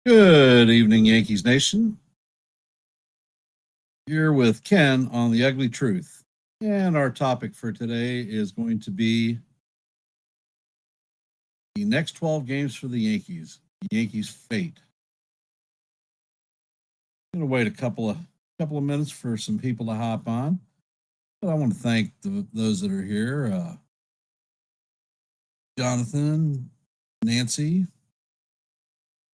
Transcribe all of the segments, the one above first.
Good evening, Yankees Nation. Here with Ken on The Ugly Truth. And our topic for today is going to be the next 12 games for the Yankees, the Yankees' fate. I'm going to wait a couple of minutes for some people to hop on. But I want to thank those that are here. Jonathan, Nancy,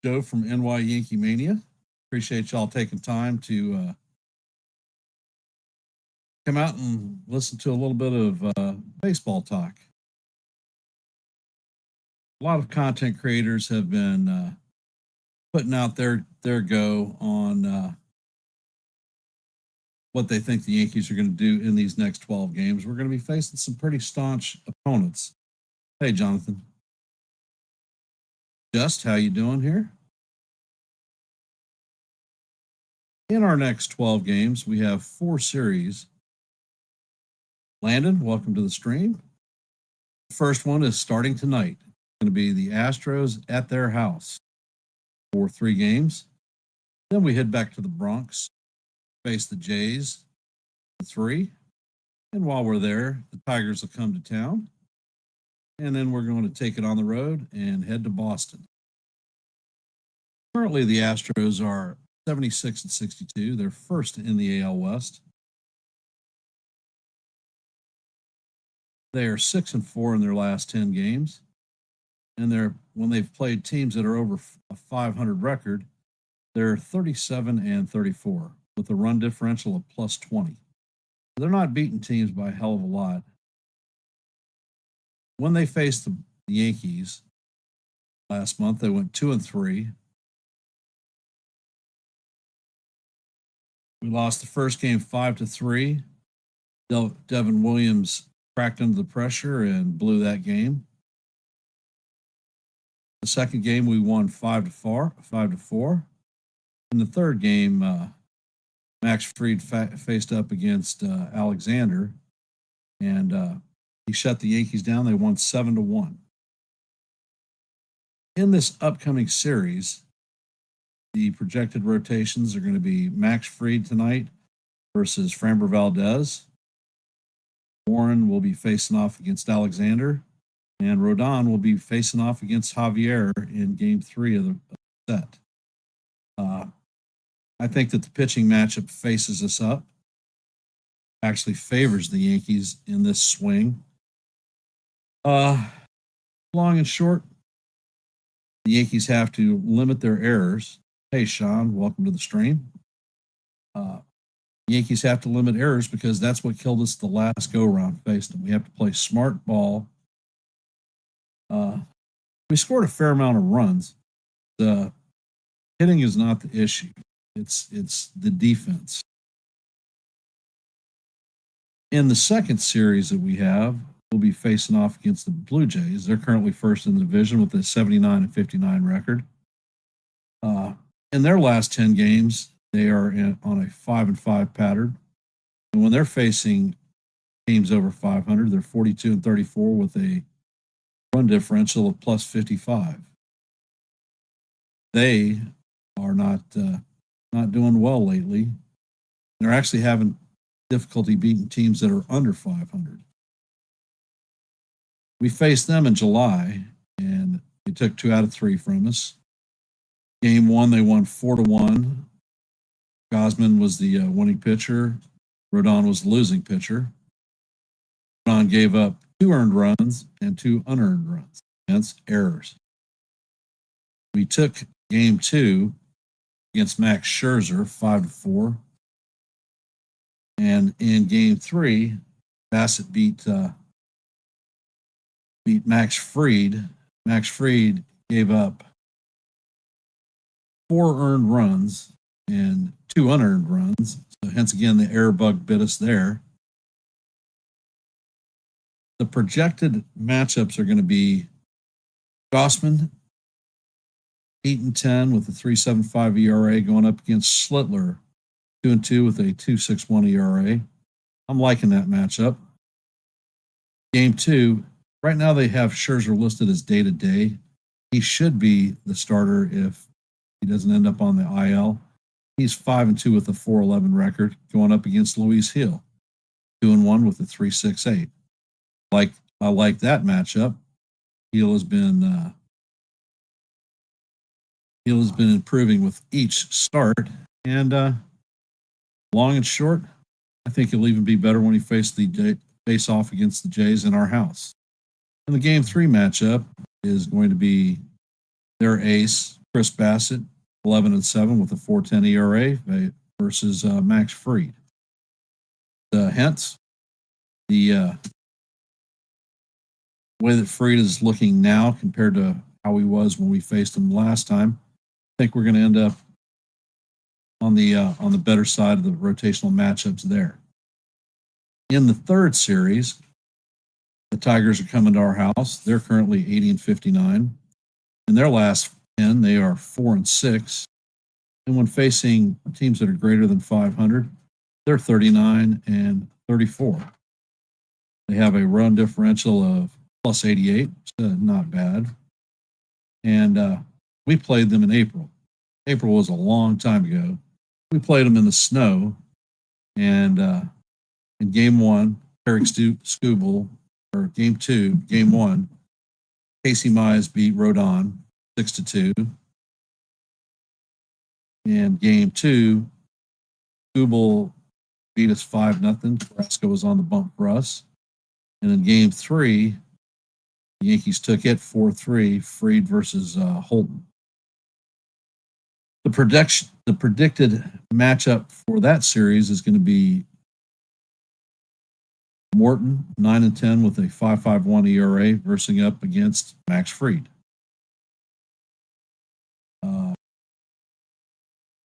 Joe from NY Yankee Mania. Appreciate y'all taking time to come out and listen to a little bit of baseball talk. A lot of content creators have been putting out their go on what they think the Yankees are going to do in these next 12 games. We're going to be facing some pretty staunch opponents. Hey, Jonathan. Just how you doing here? In our next 12 games, we have 4 series. Landon, welcome to the stream. The first one is starting tonight. It's going to be the Astros at their house for 3 games. Then we head back to the Bronx, face the Jays for 3. And while we're there, the Tigers will come to town. And then we're going to take it on the road and head to Boston. Currently, the Astros are 76-62. They're first in the AL West. They are 6-4 in their last 10 games. And when they've played teams that are over a 500 record, they're 37-34 with a run differential of plus 20. They're not beating teams by a hell of a lot. When they faced the Yankees last month, they went 2-3. We lost the first game 5-3. Devin Williams cracked under the pressure and blew that game. The second game we won 5-4. In the third game, Max Fried faced up against Alexander, and he shut the Yankees down. They won 7-1. In this upcoming series, the projected rotations are going to be Max Fried tonight versus Framber Valdez. Warren will be facing off against Alexander, and Rodon will be facing off against Javier in Game 3 of the set. I think that the pitching matchup faces us up, actually favors the Yankees in this swing. Long and short, the Yankees have to limit their errors. Hey, Sean, welcome to the stream. Yankees have to limit errors because that's what killed us the last go-around faced them. We have to play smart ball. We scored a fair amount of runs. The hitting is not the issue. It's the defense. In the second series that we have, we'll be facing off against the Blue Jays. They're currently first in the division with a 79-59 record. In their last 10 games, they are on a 5-5 pattern. And when they're facing teams over 500, they're 42-34 with a run differential of plus 55. They are not doing well lately. They're actually having difficulty beating teams that are under 500. We faced them in July, and they took 2 out of 3 from us. Game 1, they won 4-1. Gosman was the winning pitcher. Rodon was the losing pitcher. Rodon gave up 2 earned runs and 2 unearned runs. Hence, errors. We took Game 2 against Max Scherzer, 5-4. And in Game 3, Bassett beat Max Fried. Max Fried gave up 4 earned runs and 2 unearned runs. So hence again, the error bug bit us there. The projected matchups are going to be Gossman, 8-10 with a 3.75 ERA, going up against Slittler, 2-2 with a 2.61 ERA. I'm liking that matchup. Game 2, right now they have Scherzer listed as day-to-day. He should be the starter if he doesn't end up on the IL. He's 5-2 with a 4.11 record, going up against Luis Hill, 2-1 with a 3.68. I like that matchup. Hill has been improving with each start, and long and short, I think he'll even be better when he face off against the Jays in our house. And the Game 3 matchup is going to be their ace, Chris Bassett, 11-7 with a 4.10 ERA versus Max Fried. Hence, the way that Fried is looking now compared to how he was when we faced him last time, I think we're going to end up on the better side of the rotational matchups there. In the third series, the Tigers are coming to our house. They're currently 80-59. In their last 10, they are 4-6. And when facing teams that are greater than 500, they're 39-34. They have a run differential of plus 88, so not bad. And we played them in April. April was a long time ago. We played them in the snow, and in Game 1, Eric Skubal, or Game 2, Game 1, Casey Mize beat Rodon 6-2. And Game 2, Skubal beat us 5-0. Carrasco was on the bump for us. And in Game 3, the Yankees took it 4-3, Fried versus Holton. The predicted matchup for that series is going to be Morton, 9-10 with a 5.51 ERA, versing up against Max Fried.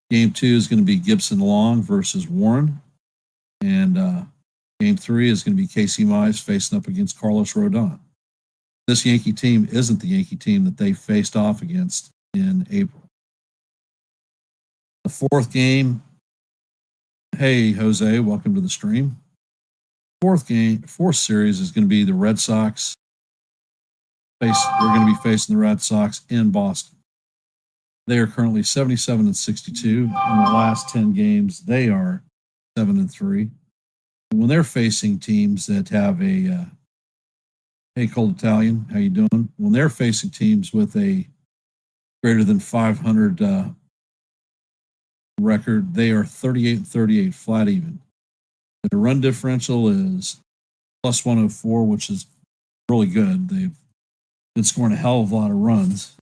Game 2 is going to be Gibson Long versus Warren. And Game 3 is going to be Casey Mize facing up against Carlos Rodon. This Yankee team isn't the Yankee team that they faced off against in April. The fourth game, hey, Jose, welcome to the stream. Fourth series is going to be the Red Sox. We're going to be facing the Red Sox in Boston. They are currently 77-62. In the last 10 games, they are 7-3. And when they're facing teams that have a hey, Cold Italian, how you doing? When they're facing teams with a greater than 500 record, they are 38-38, flat even. The run differential is plus 104, which is really good. They've been scoring a hell of a lot of runs.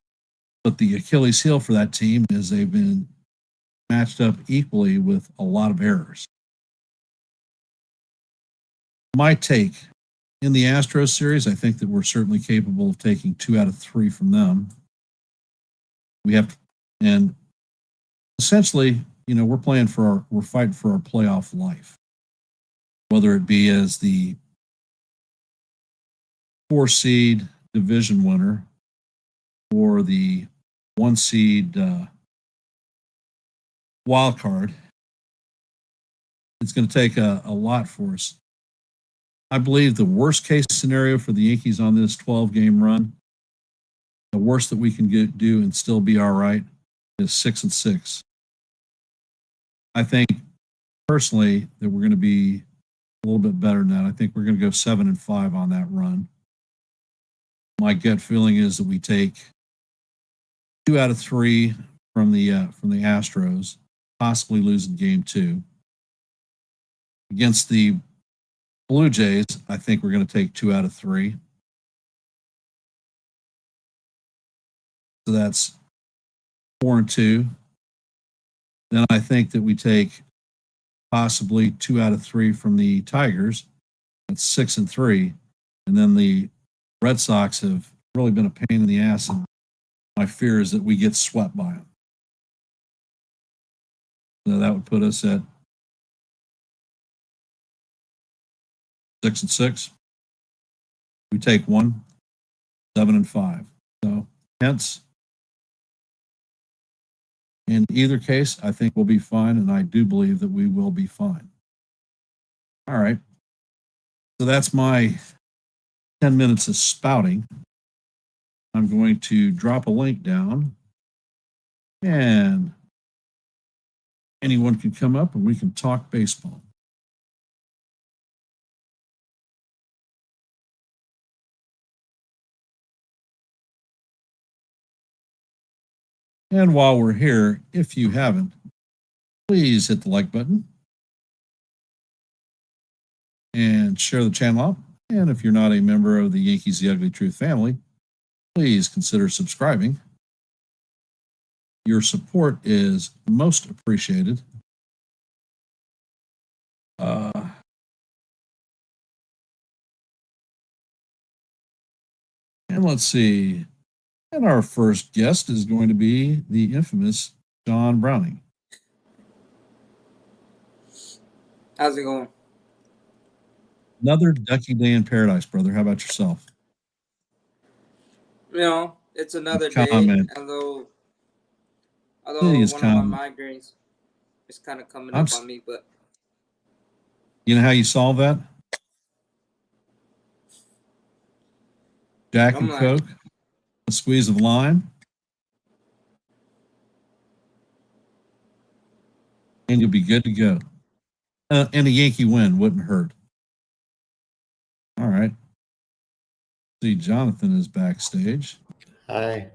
But the Achilles heel for that team is they've been matched up equally with a lot of errors. My take, in the Astros series, I think that we're certainly capable of taking 2 out of 3 from them. And essentially, we're fighting for our playoff life. Whether it be as the 4-seed division winner or the 1-seed wild card, it's going to take a lot for us. I believe the worst case scenario for the Yankees on this 12-game run, the worst that we can do and still be all right, is 6-6. I think personally that we're going to be a little bit better than that. I think we're going to go 7-5 on that run. My gut feeling is that we take 2 out of 3 from the Astros, possibly losing Game 2. Against the Blue Jays, I think we're going to take 2 out of 3. So that's 4-2. Then I think that we take possibly 2 out of 3 from the Tigers. That's 6-3. And then the Red Sox have really been a pain in the ass, and my fear is that we get swept by them. So that would put us at 6-6. We take 1, 7-5. So hence, in either case, I think we'll be fine, and I do believe that we will be fine. All right. So that's my 10 minutes of spouting. I'm going to drop a link down And anyone can come up and we can talk baseball. And while we're here, if you haven't, please hit the like button and share the channel out. And if you're not a member of the Yankees The Ugly Truth family, please consider subscribing. Your support is most appreciated. And let's see. And our first guest is going to be the infamous John Browning. How's it going? Another ducky day in paradise, brother. How about yourself? You know, it's another Comment. day. Although Please one comment. of my migraines is kind of coming up on me, but you know how you solve that? Jack and Coke, a squeeze of lime, and you'll be good to go. And a Yankee win wouldn't hurt. All right. See, Jonathan is backstage. Hi.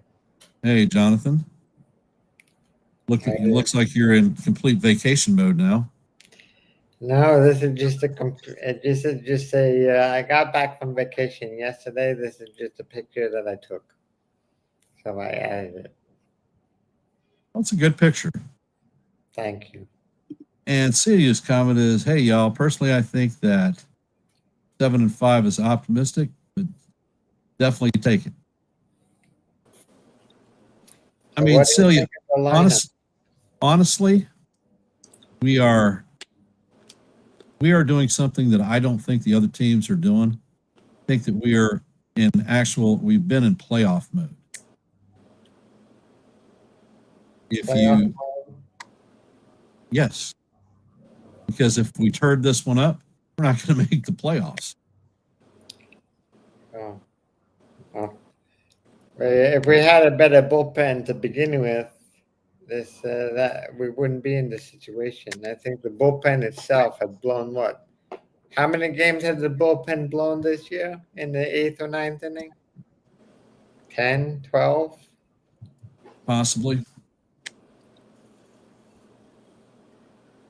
Hey, Jonathan. Looks like you're in complete vacation mode now. No, this is just I got back from vacation yesterday. This is just a picture that I took. So I added it. That's a good picture. Thank you. And Celia's comment is, hey, y'all, personally, I think that 7-5 is optimistic, but definitely take it. I mean, Celia, honestly, we are doing something that I don't think the other teams are doing. I think that we've been in playoff mode. Yes. Because if we turn this one up, we're not going to make the playoffs. Oh. If we had a better bullpen to begin with, that we wouldn't be in this situation. I think the bullpen itself had blown what? How many games has the bullpen blown this year in the 8th or 9th inning? 10, 12? Possibly.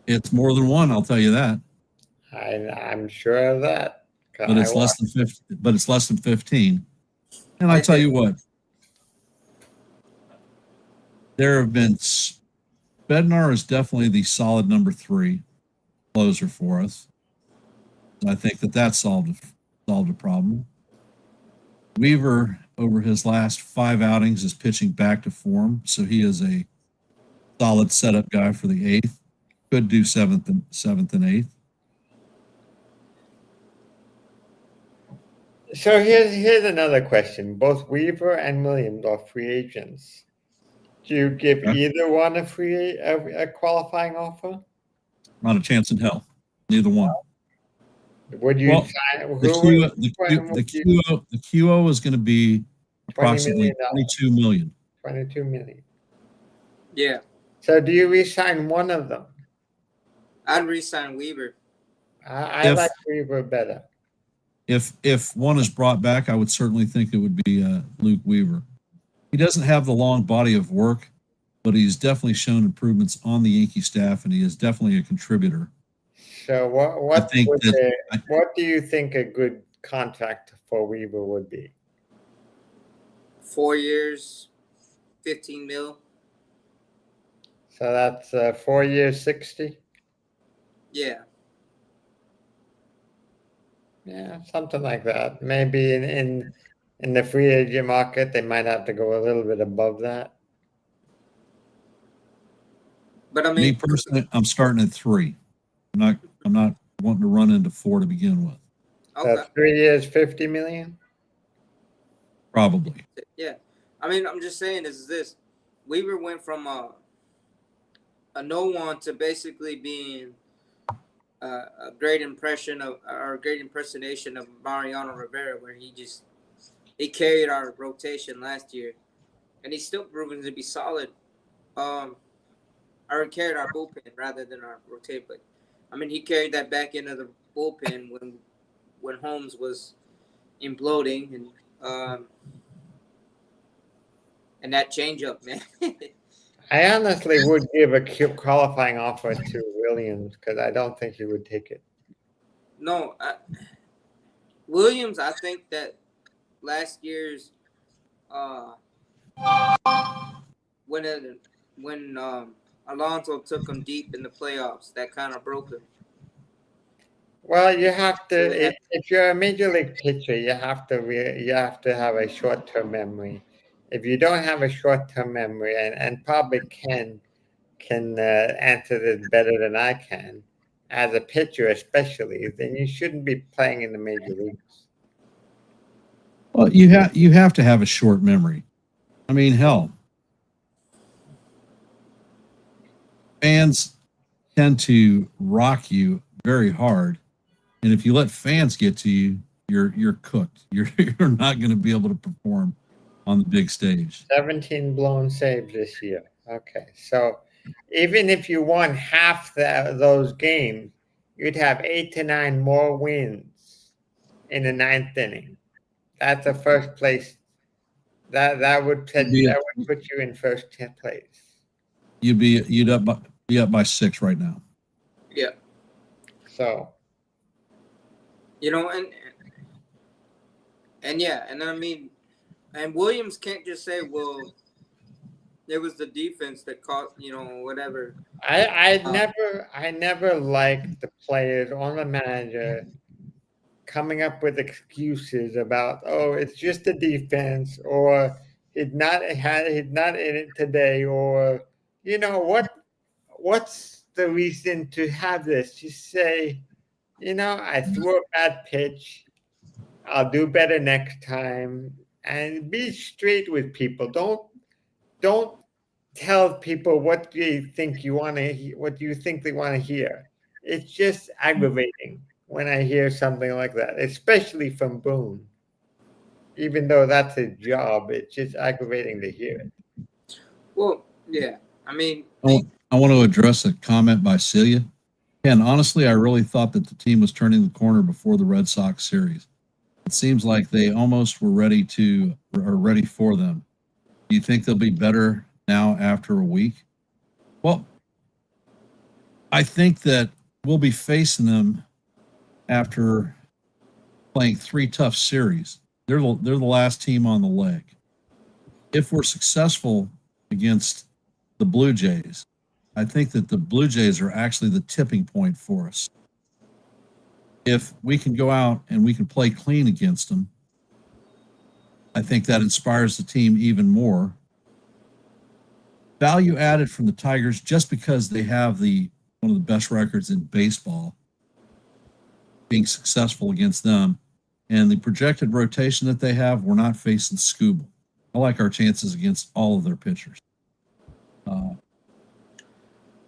It's more than one, I'll tell you that. I'm sure of that. But it's less than 50. But it's less than 15. And I tell you what, there have been. Bednar is definitely the solid number 3 closer for us. I think that solved a problem. Weaver, over his last 5 outings, is pitching back to form, so he is a solid setup guy for the 8th. Could do 7th and 8th. So here's another question. Both Weaver and Williams are free agents. Do you give either one a qualifying offer? Not a chance in hell. Neither one. Would you sign? The QO is going to be approximately $22 million. 22 million. Yeah. So do you re-sign one of them? I'd re-sign Weaver. I like Weaver better. If one is brought back, I would certainly think it would be Luke Weaver. He doesn't have the long body of work, but he's definitely shown improvements on the Yankee staff, and he is definitely a contributor. So what do you think a good contract for Weaver would be? 4 years, 15 mil. So that's 4 years, 60? Yeah. Yeah, something like that. Maybe in the free agent market, they might have to go a little bit above that. But I mean, me personally, I'm starting at 3. I'm not wanting to run into 4 to begin with. Okay. So 3 years, 50 million? Probably. Yeah. I mean, I'm just saying is this. Weaver went from a no one to basically being a great impressionation of Mariano Rivera, where he carried our rotation last year, and he's still proven to be solid. or carried our bullpen rather than our rotate. But I mean, he carried that back end of the bullpen when Holmes was imploding, and that changeup, man. I honestly would give a qualifying offer to Williams because I don't think he would take it. No, Williams. I think that last year's when Alonso took him deep in the playoffs, that kind of broke him. Well, you have So they to had- if you're a major league pitcher, you have to have a short term memory. If you don't have a short term memory, and probably can answer this better than I can, as a pitcher especially, then you shouldn't be playing in the major leagues. Well, you have to have a short memory. I mean, hell, fans tend to rock you very hard, and if you let fans get to you, you're cooked. You're not going to be able to perform on the big stage. 17 blown saves this year. Okay, so even if you won half those games, you'd have 8 to 9 more wins in the ninth inning. That's a first place. That would put you in first place. You'd up by 6 right now. yeah, So and yeah, and I mean, and Williams can't just say, well, it was the defense that caused, whatever. I never liked the players or the manager coming up with excuses about, oh, it's just the defense, or he's not in it today, or what's the reason to have this? Just say, I threw a bad pitch. I'll do better next time, and be straight with people. Don't tell people what you think what you think they want to hear. It's just aggravating when I hear something like that, especially from Boone. Even though that's his job, it's just aggravating to hear it. Well, yeah, I mean, I want to address a comment by Celia. And honestly, I really thought that the team was turning the corner before the Red Sox series. It seems like they almost were ready for them. Do you think they'll be better now after a week? Well, I think that we'll be facing them after playing 3 tough series. They're the last team on the leg. If we're successful against the Blue Jays, I think that the Blue Jays are actually the tipping point for us. If we can go out and we can play clean against them, I think that inspires the team even more. Value added from the Tigers just because they have one of the best records in baseball, being successful against them, and the projected rotation that they have, we're not facing Scooble. I like our chances against all of their pitchers.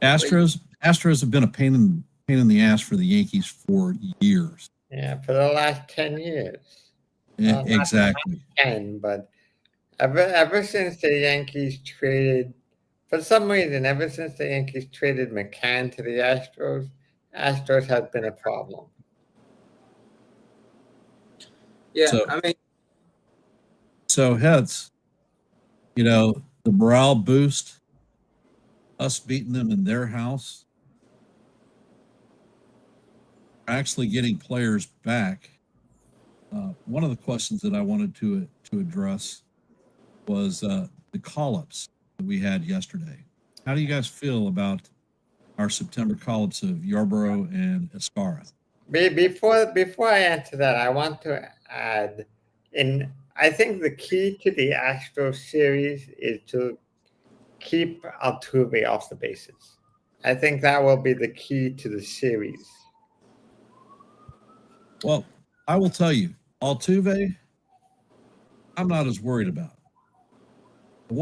Astros have been a pain in the ass for the Yankees for years. Yeah, for the last 10 years. Exactly. Not 10, but ever since the Yankees traded, for some reason, ever since the Yankees traded McCann to the Astros has been a problem. yeah, So- I mean, So heads, the morale boost, us beating them in their house, actually getting players back. One of the questions that I wanted to address was the call-ups that we had yesterday. How do you guys feel about our September call-ups of Yarborough and Escara? Before I answer that, I want to add I think the key to the Astros series is to keep Altuve off the bases. I think that will be the key to the series. Well, I will tell you, Altuve, I'm not as worried about. The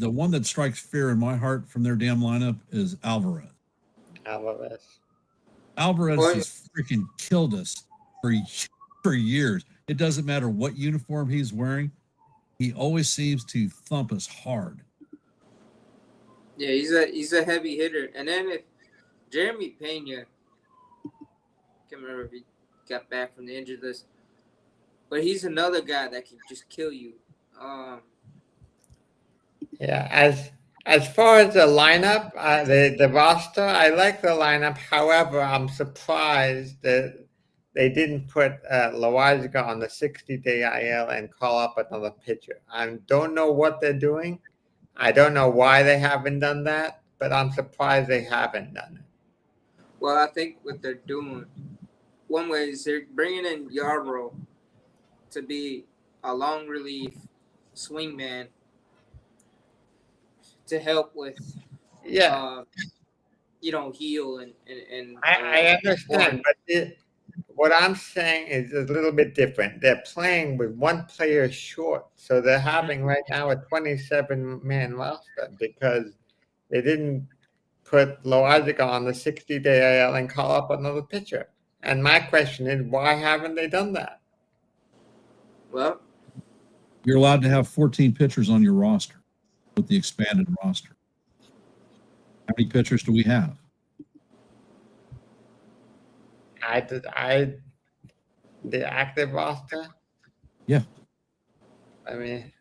one that strikes fear in my heart from their damn lineup is Alvarez. Alvarez has freaking killed us for years. It doesn't matter what uniform he's wearing. He always seems to thump us hard. Yeah, he's a heavy hitter. And then if Jeremy Pena, can't remember if he got back from the injured list, but he's another guy that can just kill you. Um, Yeah, as far as the lineup, the roster, I like the lineup. However, I'm surprised that they didn't put Loizaga on the 60-day IL and call up another pitcher. I don't know what they're doing. I don't know why they haven't done that, but I'm surprised they haven't done it. well, I think what they're doing, one way is they're bringing in Yarbrough to be a long relief swingman to help with, Yeah, uh, heal and I support. understand, but what I'm saying is a little bit different. They're playing with one player short, so they're having right now a 27-man roster because they didn't put Loizaga on the 60-day IL and call up another pitcher. And my question is, why haven't they done that? Well, You're allowed to have 14 pitchers on your roster with the expanded roster. How many pitchers do we have? The active roster. Yeah. I mean,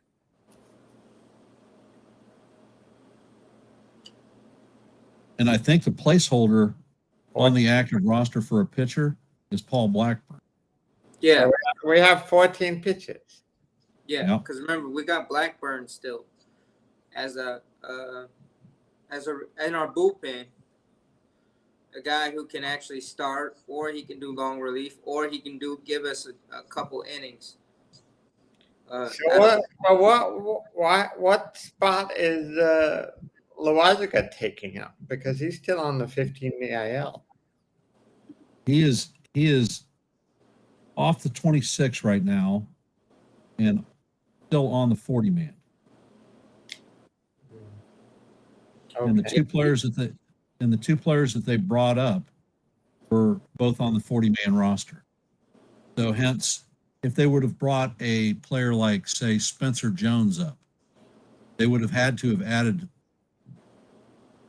And I think the placeholder on the active roster for a pitcher is Paul Blackburn. yeah, so we have 14 pitchers. yeah. Yeah. Because remember, we got Blackburn still as in our bullpen, a guy who can actually start, or he can do long relief, or he can give us a couple innings. So what spot is Loizaga taking up? Because he's still on the 15 IL. He is off the 26 right now and still on the 40 man. And the Okay. two players that they brought up were both on the 40 man roster. So hence, if they would have brought a player like, say, Spencer Jones up, they would have had to have added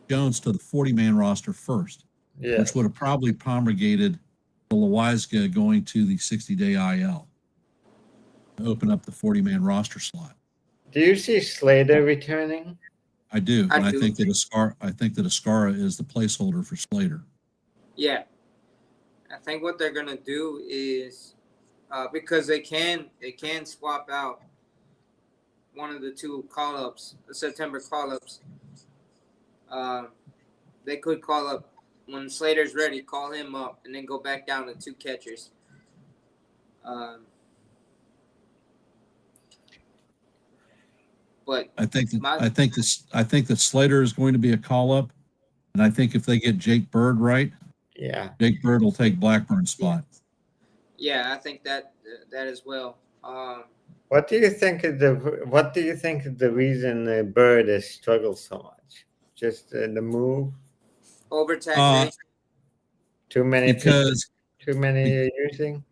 Jones to the 40 man roster first, Yeah. which would have probably promulgated the Loizaga going to the 60-day IL to open up the 40 man roster slot. Do you see Slater returning? I do, and I do. think that Ascara is the placeholder for Slater. Yeah, I think what they're gonna do is because they can swap out one of the two call-ups, the September call-ups. They could call up when Slater's ready, call him up, and then go back down to two catchers. But I think that Slater is going to be a call up, and I think if they get Jake Bird right, Yeah. Jake Bird will take Blackburn's spot. yeah, I think that as well. What do you think is the reason the Bird has struggled so much? Just the move? Overtaxation. Too many Because using?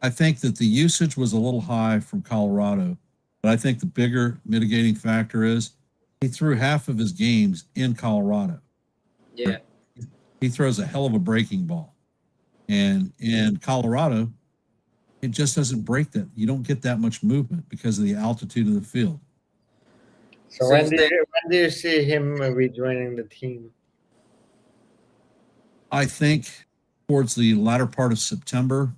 I think that the usage was a little high from Colorado, but I think the bigger mitigating factor is he threw half of his games in Colorado. Yeah. He throws a hell of a breaking ball. And in Colorado, it just doesn't break that. You don't get that much movement because of the altitude of the field. So when do you see him rejoining the team? I think towards the latter part of September,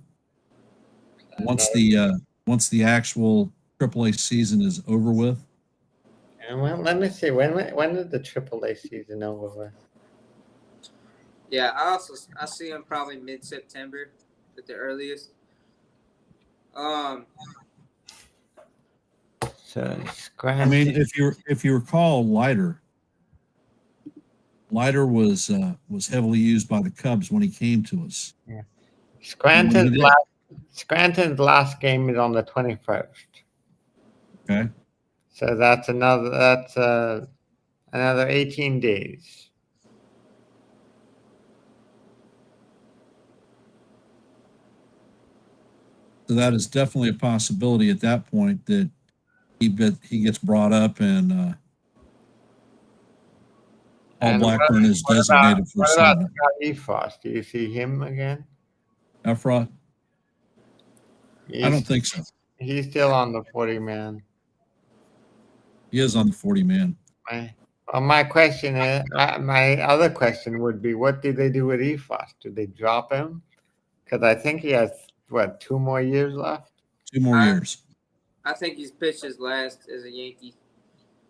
once the actual AAA season is over with. And let me see. When is the AAA season over with? Yeah, I see him probably mid-September at the earliest. So I mean, if you recall, Leiter was heavily used by the Cubs when he came to us. Yeah. Scranton's last game is on the 21st. Okay. So that's another 18 days. So that is definitely a possibility at that point that he gets brought up and Paul And Blackburn is what designated for what about assignment. Scott Efrost? Do you see him again? Efrot? I don't He's think so. he's still on the 40-man. He is on the 40-man. My question is, my other question would be, what did they do with Efrost? Did they drop him? Because I think he has, what, 2 more years left? 2 more years. I think he's pitched his last as a Yankee.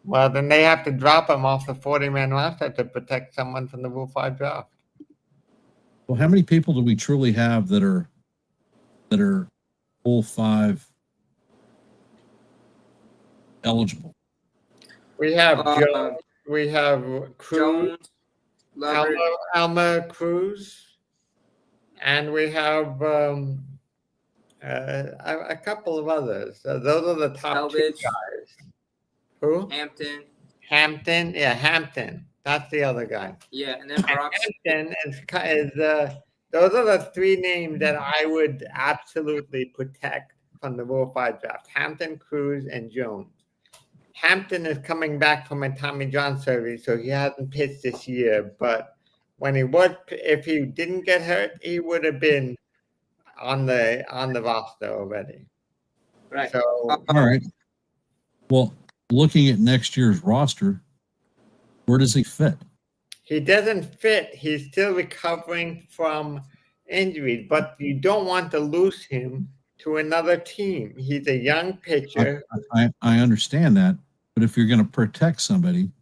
Well, then they have to drop him off the 40-man roster to protect someone from the Rule 5 draft. Well, how many people do we truly have that are Rule 5 eligible? We have Jones, we have Cruz, Jones, Alma Cruz, and we have a couple of others. Those are the top 2 Salvage, guys. Who? Hampton. Yeah, Hampton. That's the other guy. Yeah, and then Brock. Hampton is those are the 3 names that I would absolutely protect from the Rule 5 draft: Hampton, Cruz, and Jones. Hampton is coming back from a Tommy John surgery, so he hasn't pitched this year. But when he was, if he didn't get hurt, he would have been on the roster already. Right. So all right. Well, looking at next year's roster, where does he fit? he doesn't fit. He's still recovering from injuries, but you don't want to lose him to another team. He's a young pitcher. I understand that, but if you're going to protect somebody,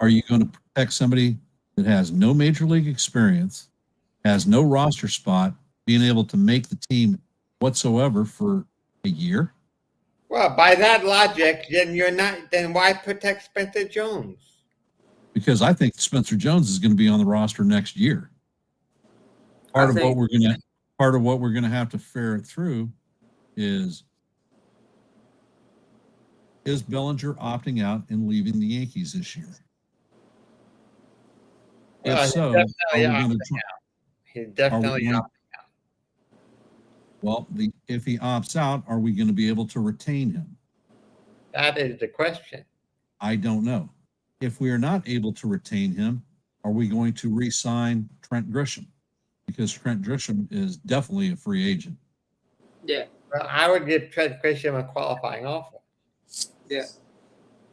are you going to protect somebody that has no major league experience, has no roster spot, being able to make the team whatsoever for a year? Well, by that logic, then you're not. Then why protect Spencer Jones? Because I think Spencer Jones is going to be on the roster next year. Part of what we're going to have to ferret through is Bellinger opting out and leaving the Yankees this year? Well, If so, he's definitely opting out. Well, if he opts out, are we going to be able to retain him? That is the question. I don't know. If we are not able to retain him, are we going to re-sign Trent Grisham? Because Trent Grisham is definitely a free agent. Yeah. Well, I would give Trent Grisham a qualifying offer. Yeah.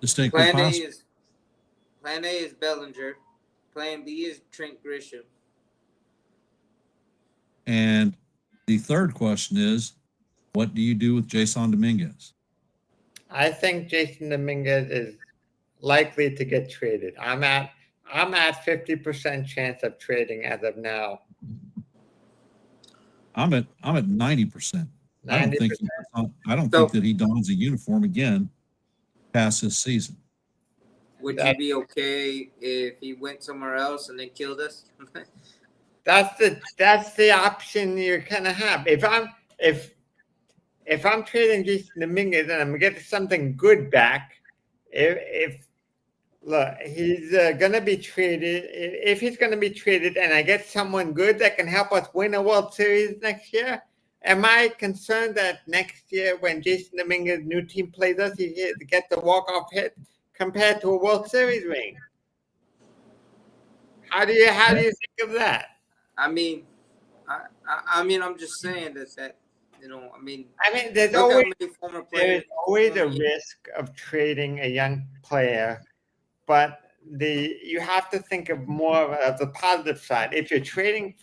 Distinctly Plan possible. A is Bellinger. Plan B is Trent Grisham. And the third question is, what do you do with Jason Dominguez? I think Jason Dominguez is likely to get traded. I'm at 50% chance of trading as of now. I'm at 90%. I don't think that he dons a uniform again past this season. Would you be okay if he went somewhere else and then killed us? That's the option you're gonna have. If I'm trading Jason Dominguez and I'm getting something good back, if look, he's gonna be traded. If he's gonna be traded, and I get someone good that can help us win a World Series next year, am I concerned that next year when Jason Dominguez's new team plays us, he gets the walk-off hit compared to a World Series ring? How do you think of that? I mean, I'm just saying that there's always a risk of trading a young player, but you have to think of more of the positive side. If you're trading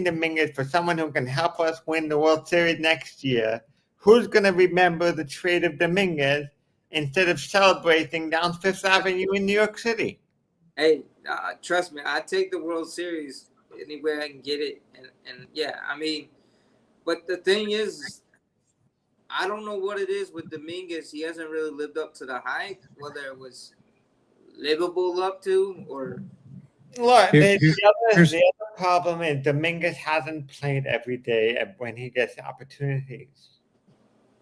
Dominguez for someone who can help us win the World Series next year, who's going to remember the trade of Dominguez instead of celebrating down Fifth Avenue in New York City? Hey, trust me, I take the World Series anywhere I can get it, and yeah, but the thing is, I don't know what it is with Dominguez. He hasn't really lived up to the hype, whether it was livable up to or. Look, the other problem is Dominguez hasn't played every day when he gets opportunities.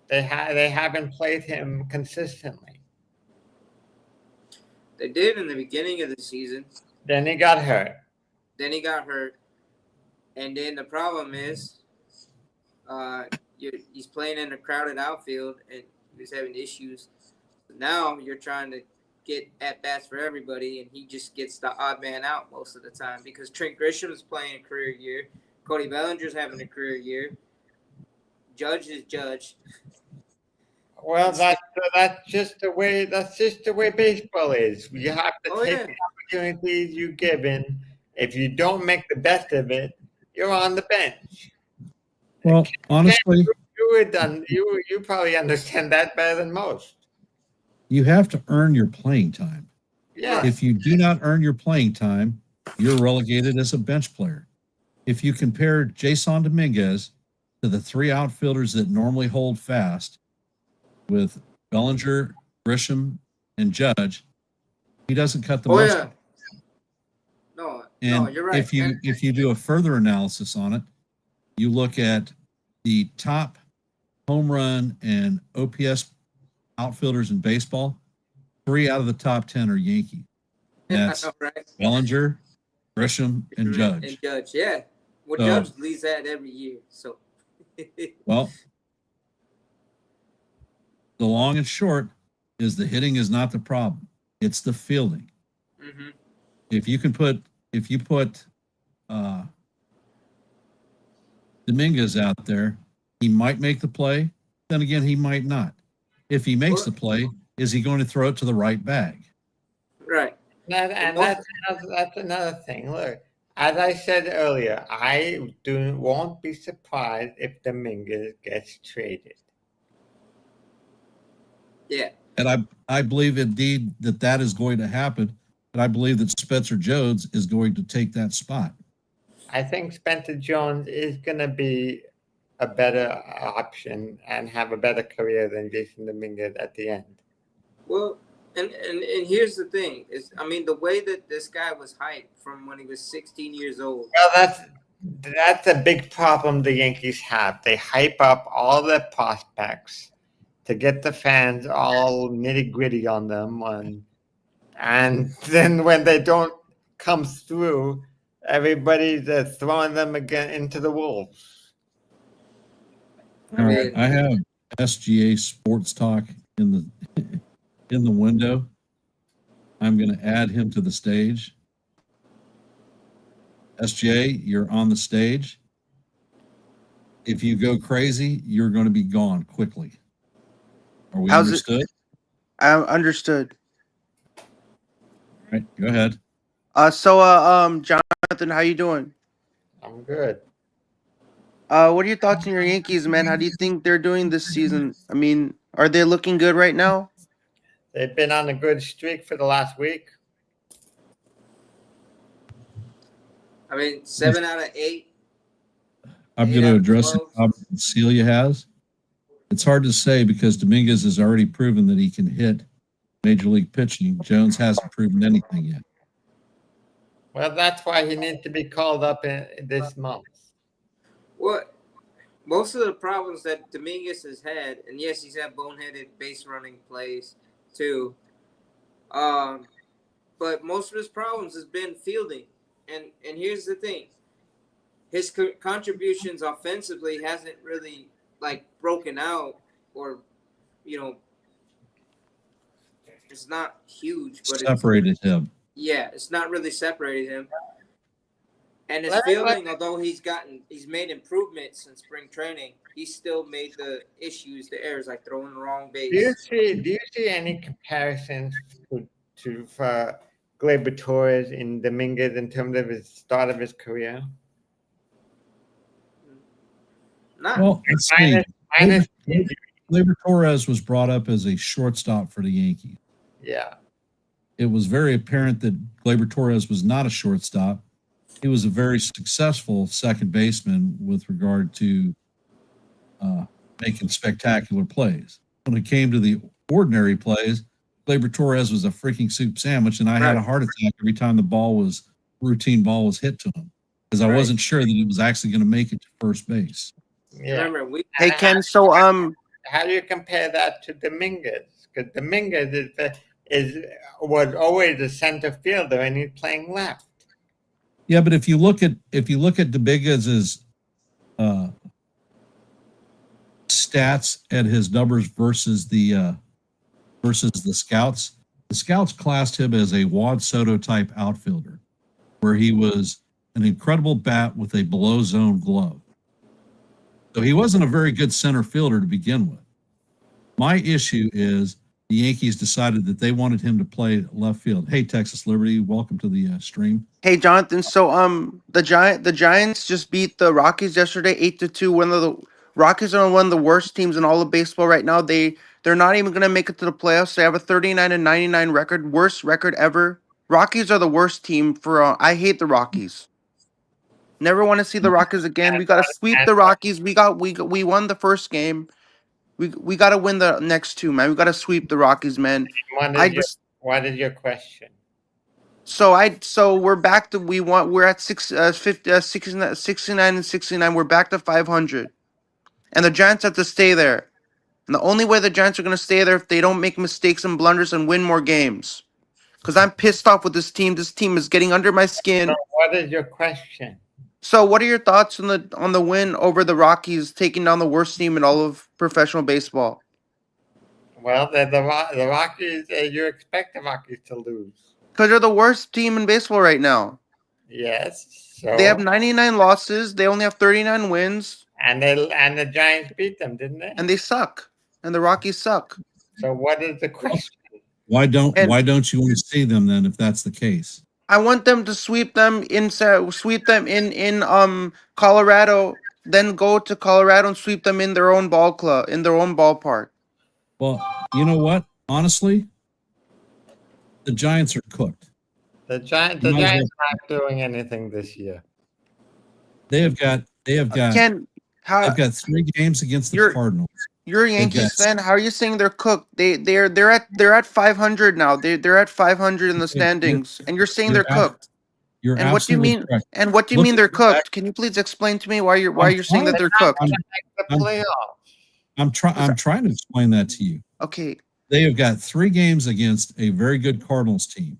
They haven't played him consistently. They did in the beginning of the season. Then he got hurt. And then the problem is, he's playing in a crowded outfield and he's having issues. Now you're trying to get at bats for everybody, and he just gets the odd man out most of the time because Trent Grisham is playing a career year, Cody Bellinger's having a career year, Judge is Judge. Well, that's just the way baseball is. You have to Oh, take yeah. the opportunities you're given. If you don't make the best of it, you're on the bench. Well, honestly, You probably understand that better than most. you have to earn your playing time. Yeah. If you do not earn your playing time, you're relegated as a bench player. If you compare Jason Dominguez to the three outfielders that normally hold fast with Bellinger, Grisham, and Judge, he doesn't cut the Oh, mustard. yeah. No, And you're right. if you do a further analysis on it, you look at the top home run and OPS outfielders in baseball. 3 out of the top 10 are Yankee. That's right. Bellinger, Grisham, and Judge. And Judge, yeah. Well, So- Judge leads that every year. So, Well, the long and short is the hitting is not the problem. It's the fielding. mhm. If you put Dominguez out there, he might make the play. Then again, he might not. If he makes the play, is he going to throw it to the right bag? Right. That's another thing. Look, as I said earlier, I won't be surprised if Dominguez gets traded. Yeah. And I believe indeed that is going to happen. And I believe that Spencer Jones is going to take that spot. I think Spencer Jones is going to be a better option and have a better career than Jason Dominguez at the end. Well, and here's the thing is, I mean, the way that this guy was hyped from when he was 16 years old. Well, that's a big problem the Yankees have. They hype up all their prospects to get the fans all nitty gritty on them, and then when they don't come through, everybody's throwing them again into the wolves. All right, I have SGA Sports Talk in the window. I'm going to add him to the stage. SGA, you're on the stage. If you go crazy, you're going to be gone quickly. Are we understood? I'm understood. All right, go ahead. Jonathan, how you doing? I'm good. What are your thoughts on your Yankees, man? How do you think they're doing this season? I mean, are they looking good right now? They've been on a good streak for the last week. I mean, 7 out of 8. I'm going to address the problem that Celia has. It's hard to say because Dominguez has already proven that he can hit major league pitching. Jones hasn't proven anything yet. Well, that's why he needs to be called up in this month. What? Most of the problems that Dominguez has had, and yes, he's had boneheaded base running plays too. But most of his problems has been fielding. And here's the thing. His contributions offensively hasn't really like broken out, or it's not huge, but Separated him. Yeah, it's not really separated him. And his fielding, although he's made improvements in spring training, he still made the errors like throwing the wrong base. Do you see any comparisons to Gleyber Torres in Dominguez in terms of his start of his career? Not. Let's see. Gleyber Torres was brought up as a shortstop for the Yankees. Yeah. It was very apparent that Gleyber Torres was not a shortstop. He was a very successful second baseman with regard to making spectacular plays. When it came to the ordinary plays, Gleyber Torres was a freaking soup sandwich, and I had a heart attack every time the routine ball was hit to him because I wasn't sure that he was actually going to make it to first base. Yeah. Remember, Hey Ken, so how do you compare that to Dominguez? Because Dominguez was always a center fielder, and he's playing left. Yeah, but if you look at Dominguez's stats and his numbers versus the scouts, The scouts classed him as a Juan Soto type outfielder, where he was an incredible bat with a below zone glove. So he wasn't a very good center fielder to begin with. My issue is the Yankees decided that they wanted him to play left field. Hey, Texas Liberty, welcome to the stream. Hey Jonathan, so the Giants just beat the Rockies yesterday 8-2. One of the Rockies are one of the worst teams in all of baseball right now. They're not even gonna make it to the playoffs. They have a 39-99 record, worst record ever. Rockies are the worst team for I hate the Rockies. Never want to see the Rockies again. We gotta sweep the Rockies. We won the first game. We gotta win the next two, man. We gotta sweep the Rockies, man. What is your question? So we're back to we're at 69 and 69. We're back to 500. And the Giants have to stay there. And the only way the Giants are going to stay there if they don't make mistakes and blunders and win more games. Cuz I'm pissed off with this team. This team is getting under my skin. So what is your question? So what are your thoughts on the win over the Rockies taking down the worst team in all of professional baseball? Well, the Rockies, you expect the Rockies to lose. Cuz they're the worst team in baseball right now. Yes. So They have 99 losses. They only have 39 wins. and the Giants beat them, didn't they? And they suck. And the Rockies suck. So what is the question? Why don't you want to see them then if that's the case? I want them to sweep them in Colorado, then go to Colorado and sweep them in their own ball club, in their own ballpark. Well, you know what? Honestly, the Giants are cooked. The Giants are not doing anything this year. They've got Ken, they've got 3 games against the Cardinals. You're a Yankees fan. How are you saying they're cooked? They're at 500 now. They're at 500 in the standings, and you're saying they're cooked. And what do you mean? Correct. And what do you mean they're cooked? Can you please explain to me why you're saying that they're cooked? I'm trying to explain that to you. Okay. They have got 3 games against a very good Cardinals team.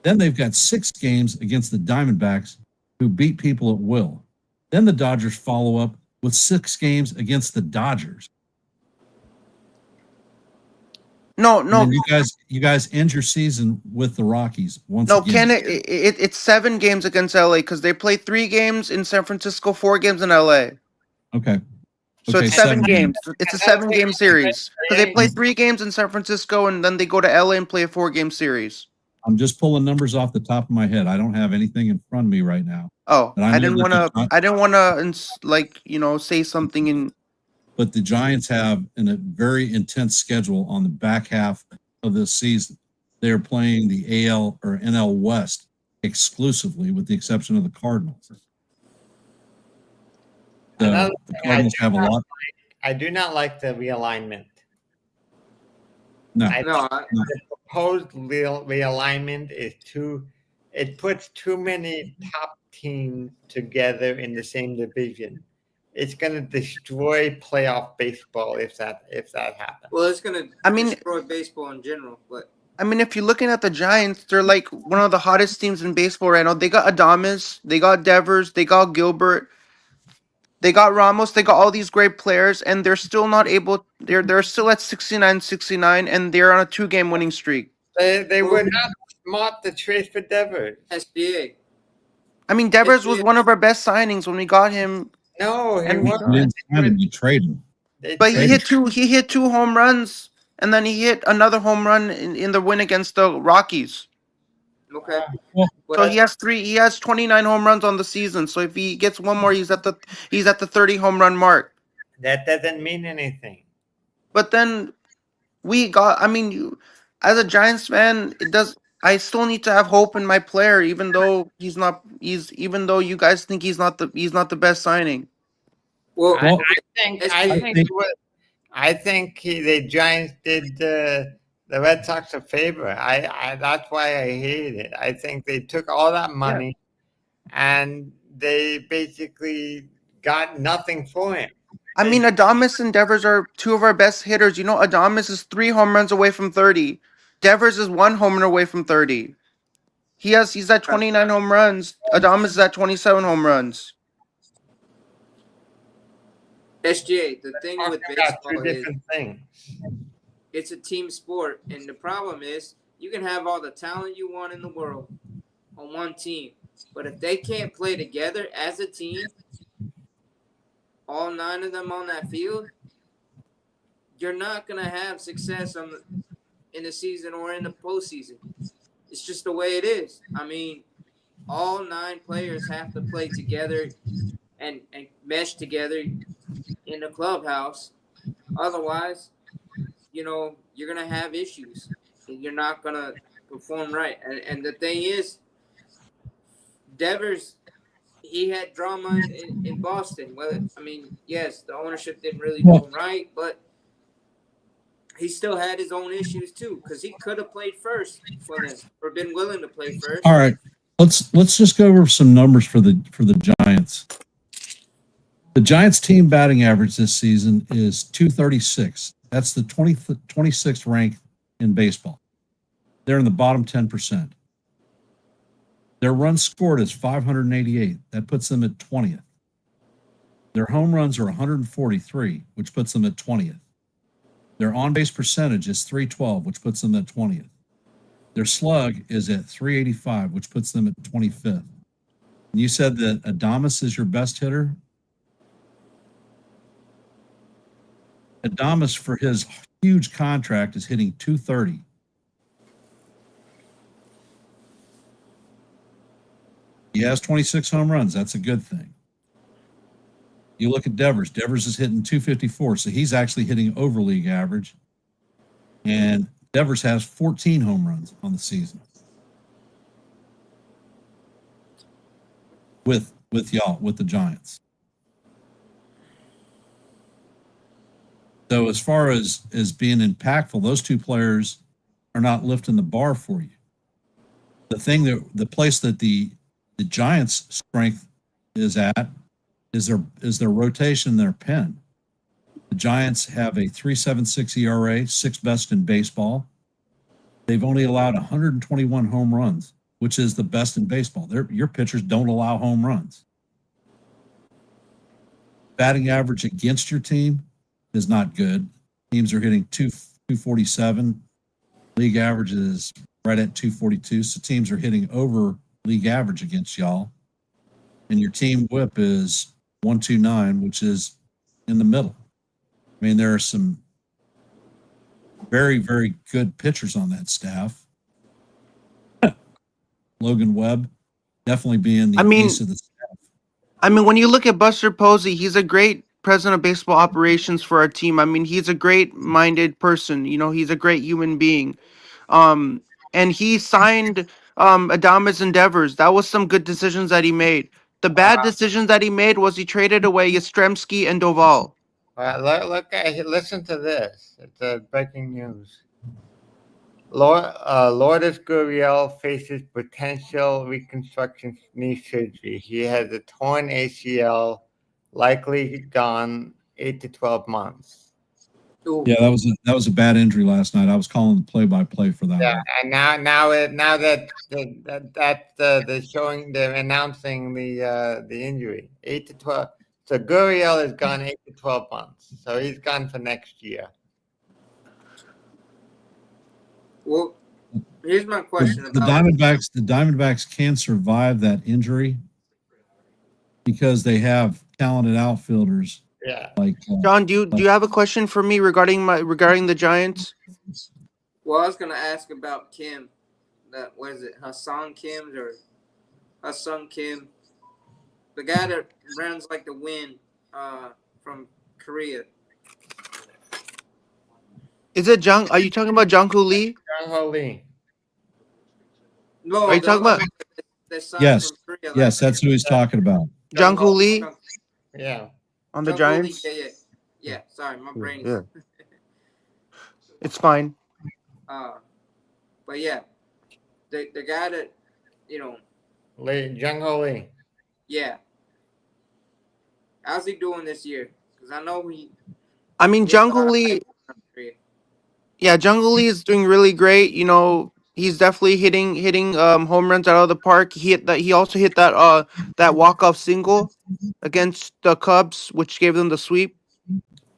Then they've got 6 games against the Diamondbacks, who beat people at will. Then the Dodgers follow up with 6 games against the Dodgers. No. You guys end your season with the Rockies once No, again. Ken, it's 7 games against LA because they play 3 games in San Francisco, 4 games in LA. Okay. So it's 7 games. It's a 7-game series because they play 3 games in San Francisco and then they go to LA and play a 4-game series. I'm just pulling numbers off the top of my head. I don't have anything in front of me right now. Oh, I didn't want to say something in. But the Giants have a very intense schedule on the back half of this season. They're playing the AL or NL West exclusively, with the exception of the Cardinals. The Cardinals have a lot. I do not like the realignment. No. The proposed realignment is it puts too many top teams together in the same division. It's going to destroy playoff baseball if that happens. Well, it's going to destroy baseball in general. But I mean, if you're looking at the Giants, they're like one of the hottest teams in baseball right now. They got Adames, they got Devers, they got Gilbert, they got Ramos, they got all these great players, and they're still not able. They're still at 69-69, and they're on a 2-game winning streak. They were not smart to trade for Devers. SBA. I mean, Devers was one of our best signings when we got him. No, he wasn't. We didn't sign him, you trade him. But he hit 2 home runs, and then he hit another home run in the win against the Rockies. Okay. So he has 29 home runs on the season. So if he gets one more, he's at the 30 home run mark. That doesn't mean anything. But then as a Giants fan, I still need to have hope in my player, even though even though you guys think he's not the best signing. Well, I think the Giants did the Red Sox a favor. That's why I hated it. I think they took all that money and they basically got nothing for him. I mean, Adames and Devers are 2 of our best hitters. You know, Adames is 3 home runs away from 30. Devers is 1 home run away from 30. He's at 29 home runs. Adames is at 27 home runs. SGA, the thing with baseball is it's a team sport, and the problem is You can have all the talent you want in the world on one team, but if they can't play together as a team, all 9 of them on that field, you're not gonna have success in the season or in the postseason. It's just the way it is. I mean, all 9 players have to play together and mesh together in the clubhouse. Otherwise, you're gonna have issues. You're not gonna perform right. And the thing is, Devers, he had drama in Boston. Well, I mean, yes, the ownership didn't really do him right, but he still had his own issues too, because he could have played first for them or been willing to play first. All right, let's just go over some numbers for the Giants. The Giants team batting average this season is 236. That's the 26th rank in baseball. They're in the bottom 10%. Their runs scored is 588. That puts them at 20th. Their home runs are 143, which puts them at 20th. Their on-base percentage is 312, which puts them at 20th. Their slug is at 385, which puts them at 25th. And you said that Adames is your best hitter? Adames, for his huge contract, is hitting 230. He has 26 home runs. That's a good thing. You look at Devers. Devers is hitting 254, so he's actually hitting over league average. And Devers has 14 home runs on the season. With the Giants. So as far as being impactful, those 2 players are not lifting the bar for you. The place that the Giants' strength is at is their rotation, their pen. The Giants have a 3.76 ERA, 6th best in baseball. They've only allowed 121 home runs, which is the best in baseball. Your pitchers don't allow home runs. Batting average against your team is not good. Teams are hitting 247. League average is right at 242. So teams are hitting over league average against y'all. And your team whip is 129, which is in the middle. I mean, there are some very, very good pitchers on that staff. Logan Webb definitely being the ace of the staff. I mean, when you look at Buster Posey, he's a great president of baseball operations for our team. I mean, he's a great-minded person. He's a great human being. And he signed Adames and Devers. That was some good decisions that he made. The bad decisions that he made was he traded away Yastrzemski and Doval. Listen to this. It's breaking news. Lourdes Gurriel faces potential reconstruction knee surgery. He has a torn ACL, likely gone 8 to 12 months. Ooh. Yeah, that was a bad injury last night. I was calling the play-by-play for that. Yeah, one. and now that they're announcing the injury, 8 to 12. So Gurriel is gone 8 to 12 months. So he's gone for next year. Well, here's my question The Diamondbacks can survive that injury because they have talented outfielders. Yeah. Like John, do you have a question for me regarding the Giants? Well, I was gonna ask about Kim. What is it, Hassan Kim or Hassan Kim? The guy that runs like the wind from Korea. Is it Jung? Are you talking about Jung-Hoo Lee? Jung-Hoo Lee. No, are you talking about? Yes, yes, that's who he's talking about. Jung-Hoo Lee? Yeah. On the Giants? Yeah. Sorry, my brain. Yeah. It's fine. But yeah, the guy that Jung-Hoo Lee. Yeah. How's he doing this year? Because I know Jung-Hoo Lee. Yeah, Jung-Hoo Lee is doing really great. He's definitely hitting home runs out of the park. He also hit that walk-off single against the Cubs, which gave them the sweep.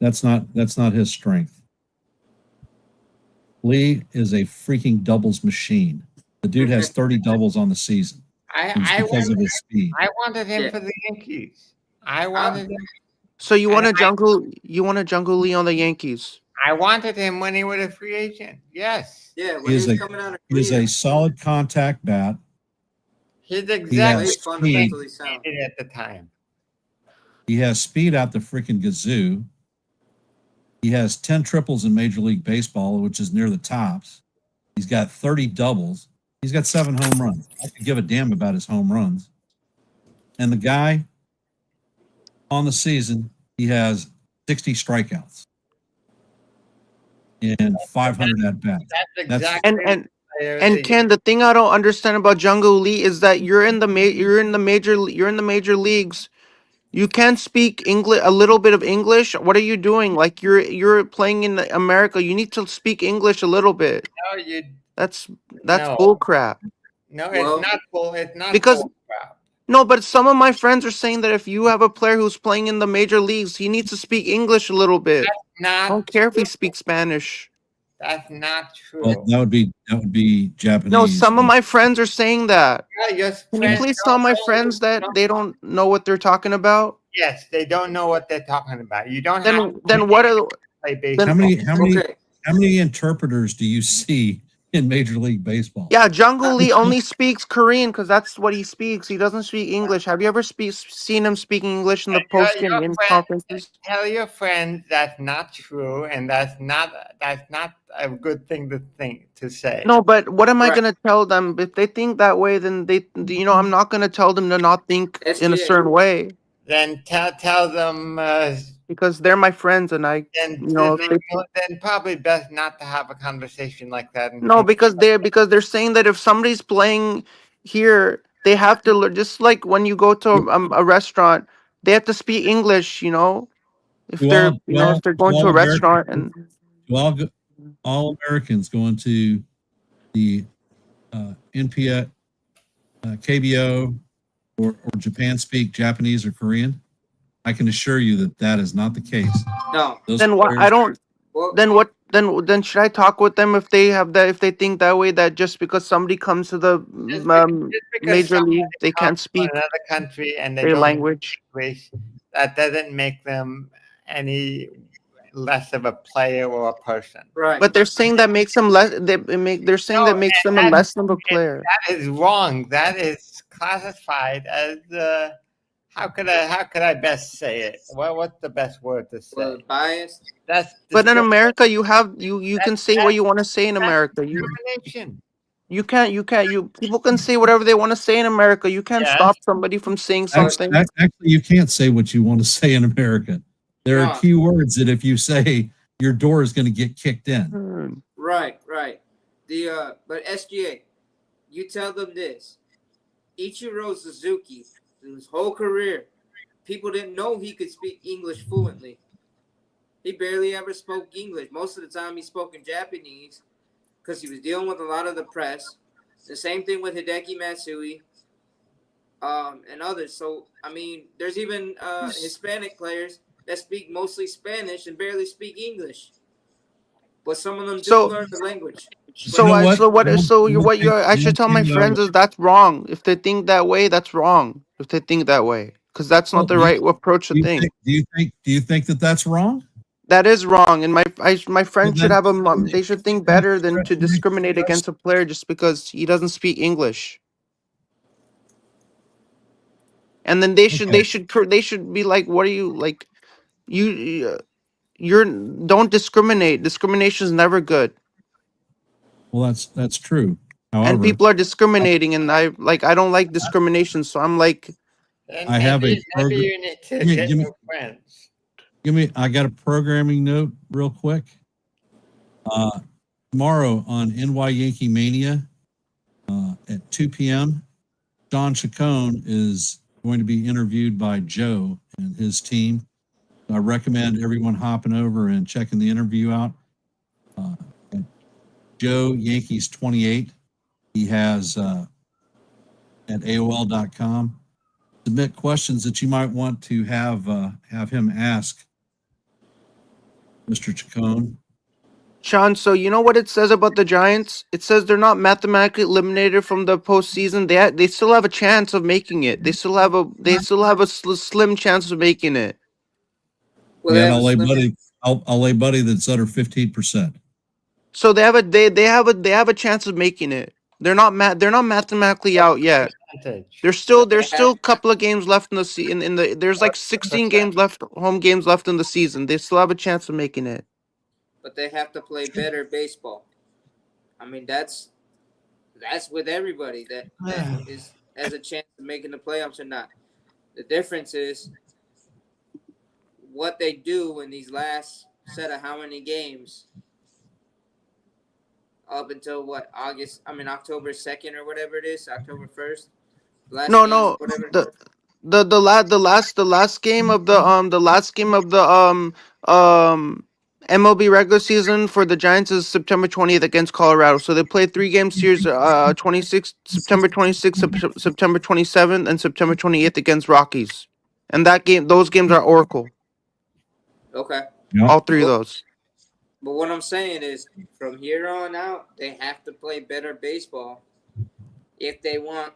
That's not his strength. Lee is a freaking doubles machine. The dude has 30 doubles on the season. And it's because of his speed. I wanted him Yeah. for the Yankees. I wanted him. So you want And a jungle? You want a jungle Lee on the Yankees? I wanted him when he was a free agent. Yes, Yeah, when He he is was a coming out of he is Korea, a solid contact bat. he's He exactly has played speed. fundamentally sound. at the time. He has speed out the freaking gazoo. He has 10 triples in Major League Baseball, which is near the tops. He's got 30 doubles. He's got 7 home runs. I could give a damn about his home runs. And the guy on the season, he has 60 strikeouts and 500 at bats. That's That's exactly And Ken, the thing I don't understand about Jungle Lee is that you're in the major leagues. You can't speak English, a little bit of English. What are you doing? Like you're playing in America. You need to speak English a little bit. no, you That's no, bull crap. no, Well, it's not bull. It's not Because- bull crap. No, but some of my friends are saying that if you have a player who's playing in the major leagues, he needs to speak English a little bit. I Not don't care if he speaks Spanish. That's not true. well, that would be Japanese. No, some of my friends are saying that. Yeah, your Can you friends please tell my don't- friends that they don't know what they're talking about? Yes, they don't know what they're talking about. You don't have Then what are to play baseball. how many interpreters do you see in Major League Baseball? Yeah, Jungle Lee only speaks Korean because that's what he speaks. He doesn't speak English. Have you ever seen him speaking English in the post game your in friend- conferences? Tell your friends that's not true, and that's not a good thing to say. No, but what am I Right. gonna tell them if they think that way? Then I'm not gonna tell them to not think in a SGA. certain way Then tell them. because they're my friends, and I Then, if they then probably best not to have a conversation like that. No, because they're saying that if somebody's playing here, they have to learn. Just like when you go to a restaurant, they have to speak English. If Do they're all- if they're going to a restaurant and Do all Americans going to the NPA, KBO, or Japan speak Japanese or Korean? I can assure you that that is not the case. No. Those then what? I players- don't. Well, Then what? Then should I talk with them if they have that? If they think that way, that just because somebody comes to the Just because major somebody league, they can't comes from speak another country and they their don't language. English, that doesn't make them any less of a player or a person. right. But they're saying that makes them less. They're saying that makes them a less of a player. That is wrong. That is classified as how could I best say it? What's the best word to Well, say? biased. That's But in America, you can say what you want to say in America. discrimination. People can say whatever they want to say in America. You can't Yes. stop somebody from saying something. Actually, you can't say what you want to say in America. There are No. key words that if you say, your door is going to get kicked in. Hmm. Right. But SGA, you tell them this: Ichiro Suzuki, his whole career, people didn't know he could speak English fluently. He barely ever spoke English. Most of the time, he spoke in Japanese because he was dealing with a lot of the press. The same thing with Hideki Matsui, and others. So, I mean, there's even Hispanic players that speak mostly Spanish and barely speak English. But some of them do So- learn the language. So know I what? so what You so don't you what you think- I you should don't tell my think friends is that's wrong. If they think that way, that's wrong. If they think that way, because that's not the Well, right approach to think. Do you think that that's wrong? That is wrong, and my friend should then- have a. They should think better than to discriminate against a player just because he doesn't speak English. And then they should be like, what are you like? You're don't discriminate. Discrimination is never good, Well, that's true. and However, people are discriminating, and I don't like discrimination. So I'm like, Then I have a maybe program- you need to Give me- get give me- new friends. I got a programming note real quick. Tomorrow on NY Yankee Mania at 2 p.m., Sean Chacon is going to be interviewed by Joe and his team. I recommend everyone hopping over and checking the interview out. Joe Yankees 28. He has at AOL.com. Submit questions that you might want to have him ask Mr. Chacon. Sean, so you know what it says about the Giants? It says they're not mathematically eliminated from the postseason. They still have a chance of making it. They still have a slim chance of making it. Well, they Yeah, and have a slim. I'll lay buddy that's under 15%. So they have a chance of making it. They're not mathematically out yet. Percentage. There's still a couple of games left in the in the there's like 16 games left, home games left in the season. They still have a chance of making it. But they have to play better baseball. I mean, that's with everybody that is has a chance of making the playoffs or not. The difference is what they do in these last set of how many games up until what October 2nd or whatever it is, October 1st. Last No, game, no. whatever. The last game of the MLB regular season for the Giants is September 20th against Colorado. So they play 3 game series 26th, September 27th, and September 28th against Rockies. And those games are Oracle. Okay. Yeah. All 3 of But, those. but what I'm saying is from here on out, they have to play better baseball if they want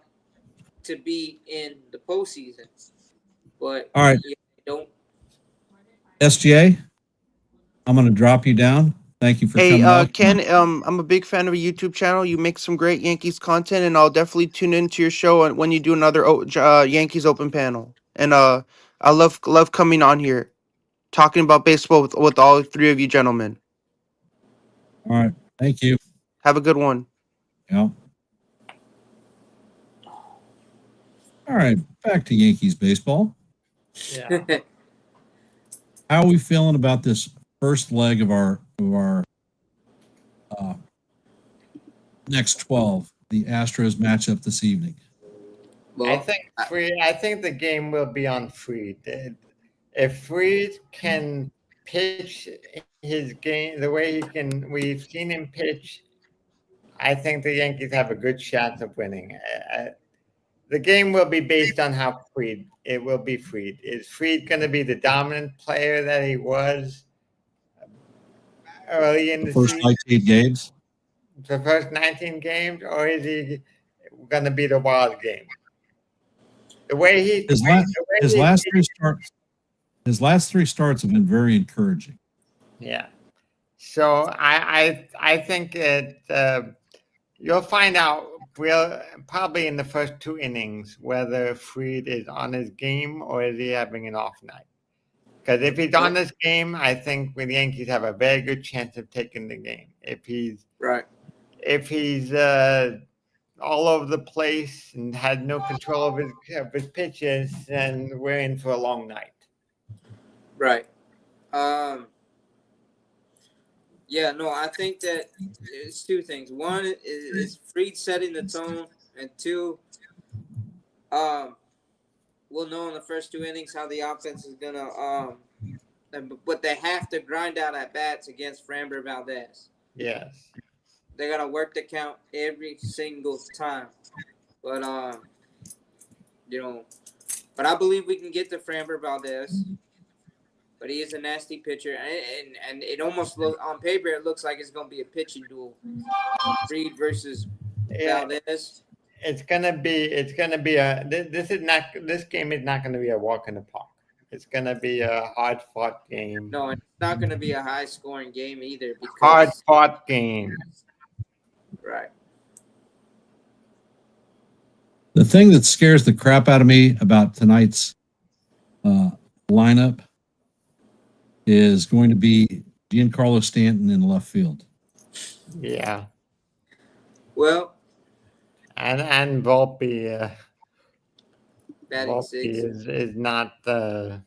to be in the postseason. But All right, if they don't. SGA, I'm going to drop you down. Thank you for Hey, coming up. Ken, I'm a big fan of your YouTube channel. You make some great Yankees content, and I'll definitely tune into your show when you do another Yankees Open panel. And I love coming on here, talking about baseball with all 3 of you gentlemen. All right. Thank you. Have a good one. Yeah. All right. Back to Yankees baseball. Yeah. How are we feeling about this first leg of our next 12, the Astros matchup this evening? Well, I think the game will be on Fried. If Fried can pitch his game the way we've seen him pitch, I think the Yankees have a good chance of winning. The game will be based on how Fried. It will be Fried. Is Fried going to be the dominant player that he was early in The the first season, 19 games? the first 19 games, or is he going to be the wild game? The way he His last 3 starts have been very encouraging. Yeah. So I think you'll find out probably in the first 2 innings whether Fried is on his game or is he having an off night. Because if he's on his game, I think the Yankees have a very good chance of taking the game. If he's all over the place and had no control of his pitches, then we're in for a long night. right. Yeah, no, I think that it's 2 things. One is Fried setting the tone, and 2, we'll know in the first 2 innings how the offense is gonna but they have to grind out at bats against Framber Valdez. Yes. They gotta work the count every single time. But but I believe we can get to Framber Valdez. But he is a nasty pitcher, and it almost on paper it looks like it's gonna be a pitching duel, Fried versus Valdez. It's gonna be this game is not gonna be a walk in the park. It's gonna be a hard fought game. No, it's not gonna be a high scoring game either. Hard fought game. Right. The thing that scares the crap out of me about tonight's lineup is going to be Giancarlo Stanton in left field. Yeah. Well, and Volpe. batting Volpe 6 is not the.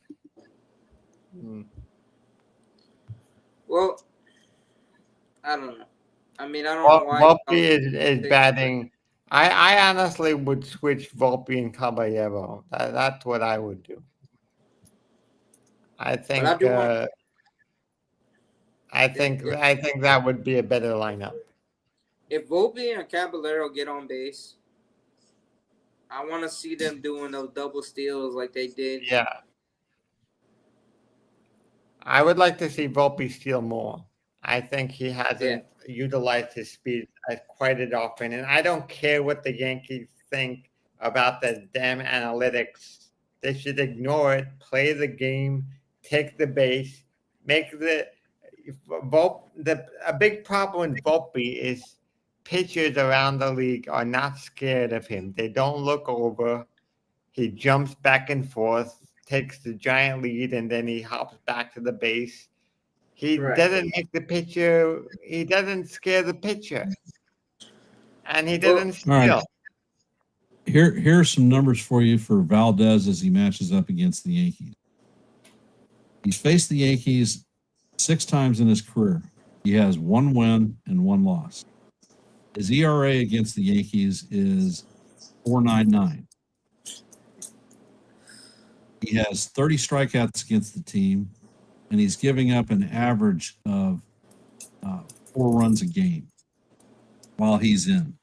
Well, I don't know. I mean, I don't know why. Volpe is batting. I honestly would switch Volpe and Caballero. That's what I would do. I think that would be a better lineup. If Volpe and Caballero get on base, I want to see them doing those double steals like they did. Yeah. I would like to see Volpe steal more. I think he hasn't utilized his speed quite as often. And I don't care what the Yankees think about the damn analytics. They should ignore it, play the game, take the base, make a big problem with Volpe is pitchers around the league are not scared of him. They don't look over. He jumps back and forth, takes the giant lead, and then he hops back to the base. He doesn't make the pitcher. He doesn't scare the pitcher, and he doesn't steal. All right. Here's some numbers for you for Valdez as he matches up against the Yankees. He's faced the Yankees 6 times in his career. He has 1 win and 1 loss. His ERA against the Yankees is 4.99. He has 30 strikeouts against the team, and he's giving up an average of 4 runs a game while he's in.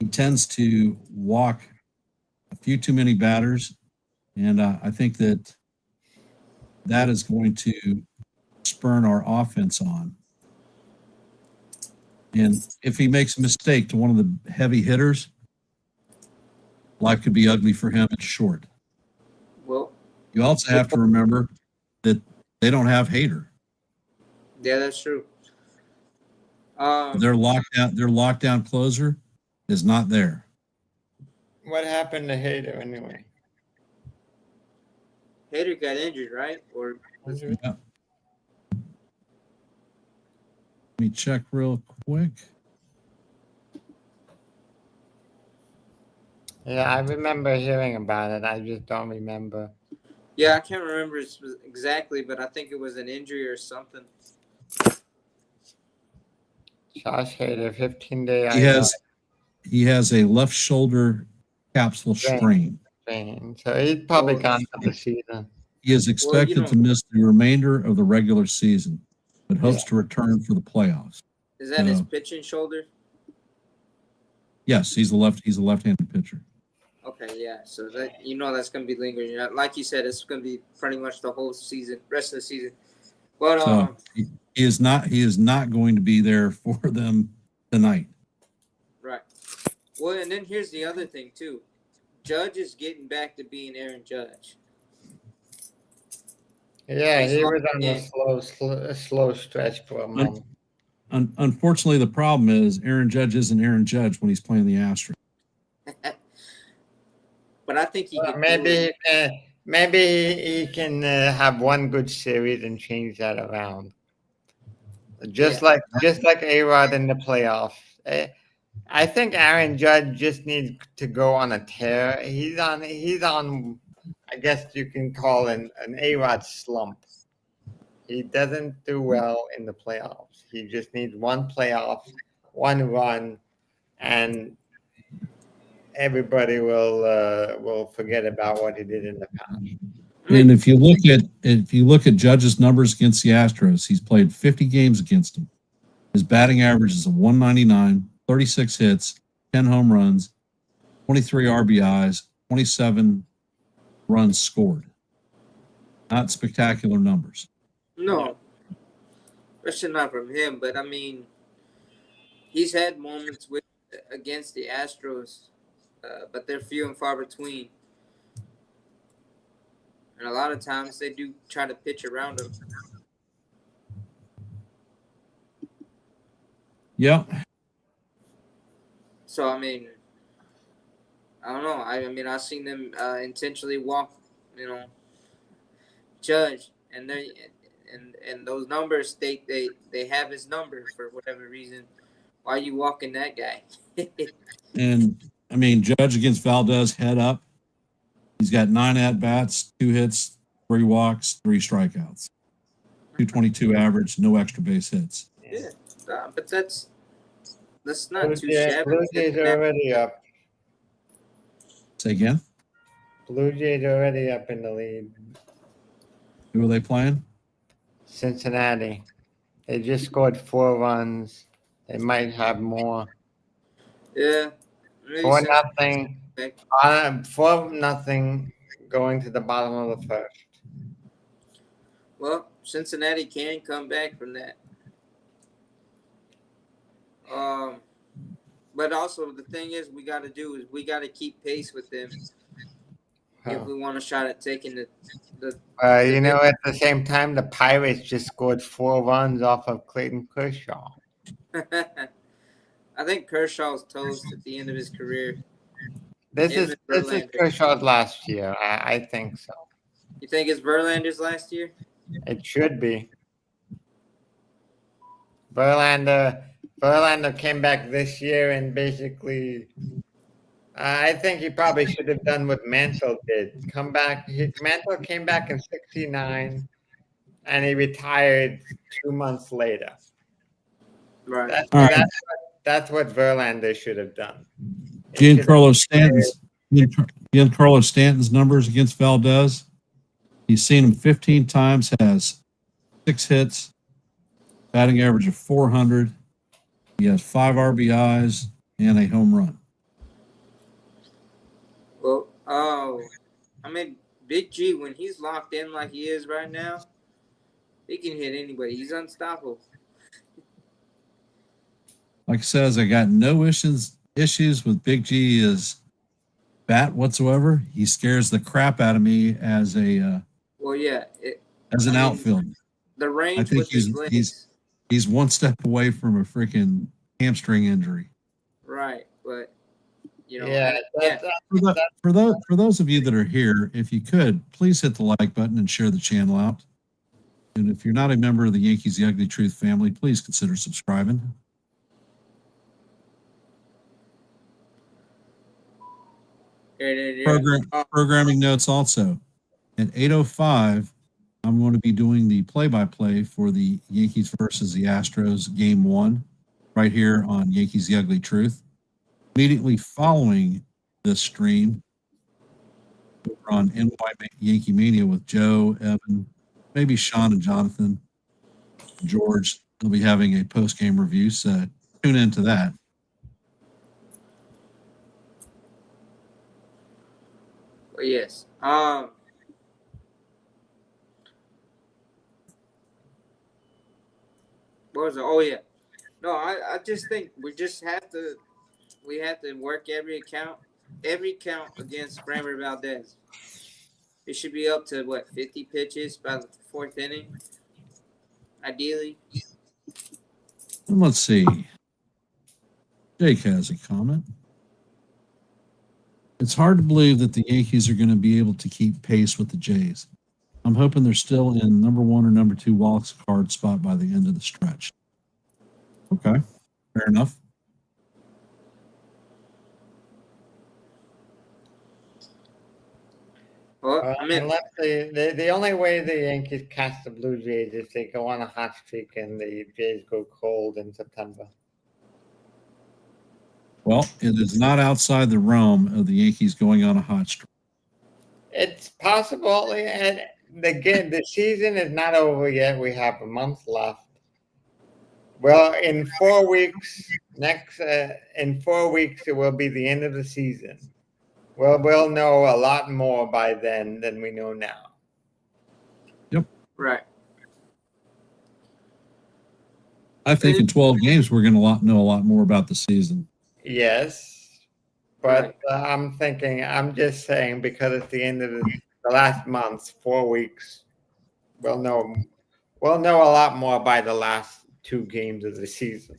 He tends to walk a few too many batters, and I think that is going to spurn our offense on. And if he makes a mistake to one of the heavy hitters, life could be ugly for him at short. Well, you also have to remember that they don't have Hader. Yeah, that's true. Their lockdown closer is not there. What happened to Hader anyway? Hader got injured, right? Or Yeah. Let me check real quick. Yeah, I remember hearing about it. I just don't remember. Yeah, I can't remember exactly, but I think it was an injury or something. Josh Hader, 15-day. He has a left shoulder capsule strain. So he's probably gone for the season. He is expected to miss the remainder of the regular season, but hopes to return for the playoffs. Is that his pitching shoulder? Yes, he's a left-handed pitcher. Okay, yeah. So that that's going to be lingering. Like you said, it's going to be pretty much the whole season, rest of the season. But he is not going to be there for them tonight. Right. Well, and then here's the other thing too. Judge is getting back to being Aaron Judge. Yeah, he was on a slow stretch for a month. Unfortunately, the problem is Aaron Judge isn't Aaron Judge when he's playing the Astros. But I think maybe he can have one good series and change that around. Just like A-Rod in the playoffs. I think Aaron Judge just needs to go on a tear. He's on I guess you can call an A-Rod slump. He doesn't do well in the playoffs. He just needs one playoff, one run, and everybody will forget about what he did in the past. And if you look at Judge's numbers against the Astros, he's played 50 games against them. His batting average is a 199, 36 hits, 10 home runs, 23 RBIs, 27 runs scored. Not spectacular numbers. No, especially not from him. But I mean, he's had moments against the Astros, but they're few and far between. And a lot of times they do try to pitch around him. Yeah. So I mean, I don't know. I mean, I've seen them intentionally walk, Judge, and they and those numbers they have his number for whatever reason. Why are you walking that guy? And I mean, Judge against Valdez, head up. He's got 9 at-bats, 2 hits, 3 walks, 3 strikeouts. 222 average, no extra base hits. Yeah, but that's not too shabby. Blue Jays are already up. Say again? Blue Jays are already up in the lead. Who are they playing? Cincinnati. They just scored 4 runs. They might have more. Yeah. 4-0. 4-0 going to the bottom of the first. Well, Cincinnati can come back from that. But also the thing is, we got to keep pace with them if Oh. we want a shot at taking the. You know, at the same time, the Pirates just scored 4 runs off of Clayton Kershaw. I think Kershaw's toast at the end of his career. This Him is and this is Verlander. Kershaw's last year. I think so. You think it's Verlander's last year? It should be. Verlander came back this year and basically, I think he probably should have done what Mantle did. Mantle came back in '69, and he retired 2 months later. Right. All right. That's what Verlander should have done. Giancarlo Stanton's numbers against Valdez. He's seen him 15 times, has 6 hits, batting average of 400. He has 5 RBIs and a home run. Well, I mean, Big G, when he's locked in like he is right now, he can hit anybody. He's unstoppable. Like I says, I got no issues with Big G's bat whatsoever. He scares the crap out of me as a as an outfielder. The range. I think he's one step away from a freaking hamstring injury. Right, but you know, For those of you that are here, if you could, please hit the like button and share the channel out. And if you're not a member of the Yankees The Ugly Truth family, please consider subscribing. Programming notes also. At 8:05, I'm going to be doing the play-by-play for the Yankees versus the Astros Game 1 right here on Yankees The Ugly Truth. Immediately following this stream, we're on NY Yankee Mania with Joe, Evan, maybe Sean and Jonathan, George. They'll be having a post-game review, so tune into that. Well, yes. What was it? Oh yeah. No, I just think we have to work every count against Framber Valdez. It should be up to 50 pitches by the 4th inning, ideally. And let's see. Jake has a comment. It's hard to believe that the Yankees are going to be able to keep pace with the Jays. I'm hoping they're still in number 1 or number 2 wild card spot by the end of the stretch. Okay, fair enough. Well, I mean, the only way the Yankees catch the Blue Jays is they go on a hot streak and the Jays go cold in September. Well, it is not outside the realm of the Yankees going on a hot streak. It's possible, and again, the season is not over yet. We have a month left. Well, in 4 weeks, in 4 weeks, it will be the end of the season. Well, we'll know a lot more by then than we know now. Yep. Right. I think in 12 games, we're going to know a lot more about the season. Yes, but I'm just saying, because it's the end of the last month, 4 weeks, we'll know a lot more by the last 2 games of the season.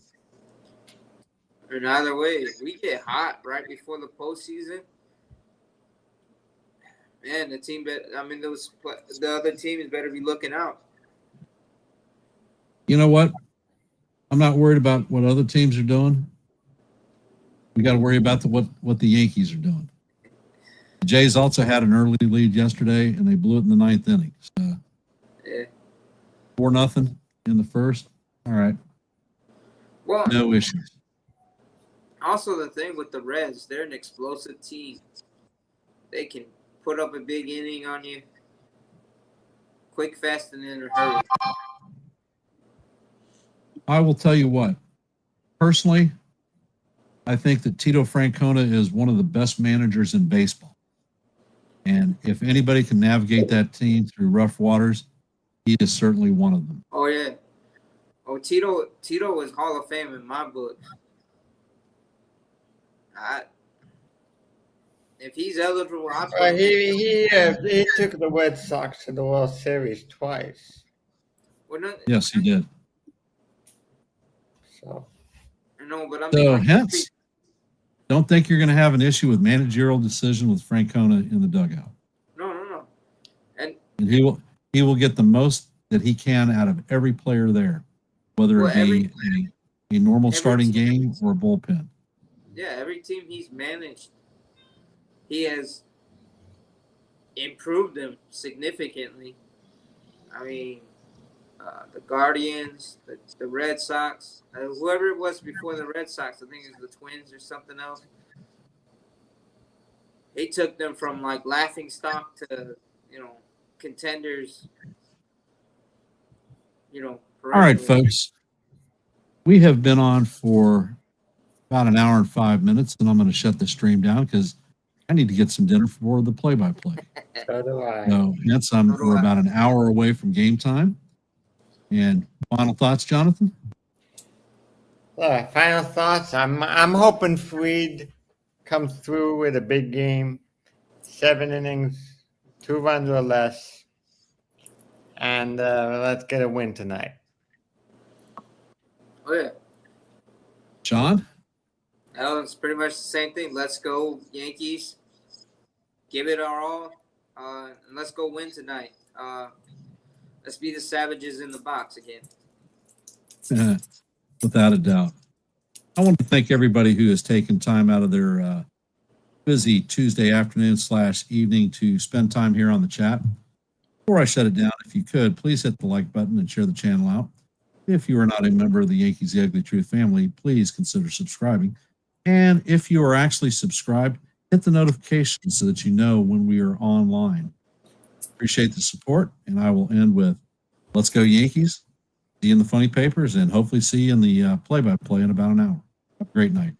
In either way, if we get hot right before the postseason, man, the other teams better be looking out. You know what? I'm not worried about what other teams are doing. We got to worry about what the Yankees are doing. The Jays also had an early lead yesterday, and they blew it in the 9th inning. So, 4-0 in the first. All right. Well, no issues. Also, the thing with the Reds, they're an explosive team. They can put up a big inning on you, quick, fast, and in a hurry. I will tell you what. Personally, I think that Tito Francona is one of the best managers in baseball. And if anybody can navigate that team through rough waters, he is certainly one of them. Oh yeah. Oh, Tito was Hall of Fame in my book. If he's eligible, I put him. He took the Red Sox to the World Series twice. Well, no, Yes, he did. So no, but I mean, So like, hence, don't think you're going to have an issue with managerial decision with Francona in the dugout. no. And And he will get the most that he can out of every player there, whether Well, it be a normal every starting team- game or a bullpen. yeah, every team he's managed, he has improved them significantly. I mean, the Guardians, the Red Sox, whoever it was before the Red Sox, I think it was the Twins or something else. He took them from like laughing stock to, contenders. All right, perennially. folks. We have been on for about an hour and 5 minutes, and I'm going to shut the stream down because I need to get some dinner for the play-by-play. so do I. So hence, we're about an hour away from game time. And final thoughts, Jonathan? Final thoughts. I'm hoping Fried comes through with a big game, 7 innings, 2 runs or less, and let's get a win tonight. Oh yeah. John? It's pretty much the same thing. Let's go Yankees. Give it our all. And let's go win tonight. Let's be the savages in the box again. Without a doubt. I want to thank everybody who has taken time out of their busy Tuesday afternoon / evening to spend time here on the chat. Before I shut it down, if you could, please hit the like button and share the channel out. If you are not a member of the Yankees The Ugly Truth family, please consider subscribing. And if you are actually subscribed, hit the notification so that you know when we are online. Appreciate the support, and I will end with let's go Yankees. See you in the funny papers, and hopefully see you in the play-by-play in about an hour. Have a great night.